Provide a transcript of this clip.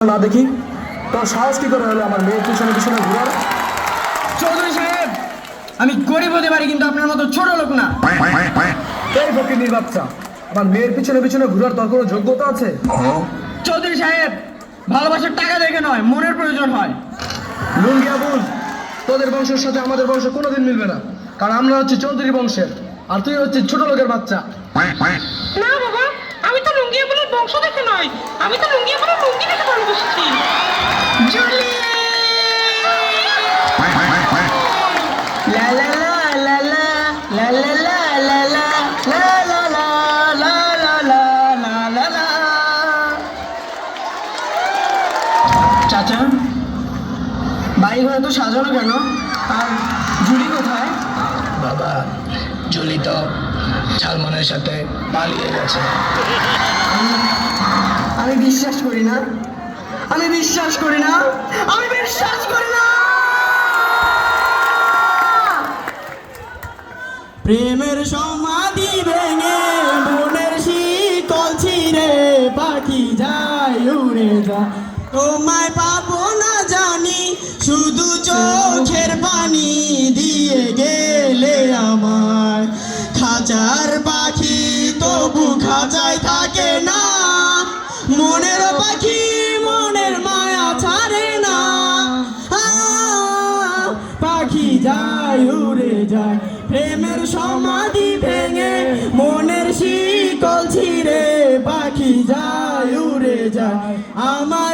না দেখি তোর সাহস কি করে হলো আমার মেয়ের পিছনে পিছনে ঘোরার? চৌধুরী সাহেব, আমি গরিব হতে পারি কিন্তু আপনার মতো ছোট লোক না। এই ফকিনীর বাচ্চা, আমার মেয়ের পিছনে পিছনে ঘোরার তোর কোনো যোগ্যতা আছে? চৌধুরী সাহেব, ভালোবাসার টাকা দেখে নয়, মনের প্রয়োজন হয়। লুঙ্গিয়া বল, তোদের বংশের সাথে আমাদের বংশ কোনোদিন মিলবে না, কারণ আমরা হচ্ছে চৌধুরী বংশের আর তুই হচ্ছে ছোট লোকের বাচ্চা। না বাবা, আমি তো লুঙ্গিয়া বলার বংশ দেখে নয়, আমি তো লুঙ্গিয়া বলার লুঙ্গি দেখে ভালোবেসেছি। জুলি লা লা লা লা লা লা লা লা লা লা লা লা লা লা লা লা লা লা। চাচা, বাড়ি ঘরে তো সাজানো কেন? আর জুলি কোথায়? বাবা, জুলি তো সালমানের সাথে পালিয়ে গেছে। আমি বিশ্বাস করি না, আমি বিশ্বাস করি না, আমি বিশ্বাস করি না। প্রেমের সমাধি ভেঙে মনের শিকল ছিঁড়ে পাখি যায় উড়ে যায়, তোমায় পাবো না জানি, শুধু চোখের পানি দিয়ে গেলে আমায়। খাঁচার পাখি তবু খাঁচায় থাকে না, মনের পাখি মনের মায়া ছাড়ে না। পাখি যায় উড়ে যায়, প্রেমের সমাধি ভেঙে মনের শিকল ছিঁড়ে পাখি যায় উড়ে যায়। আমার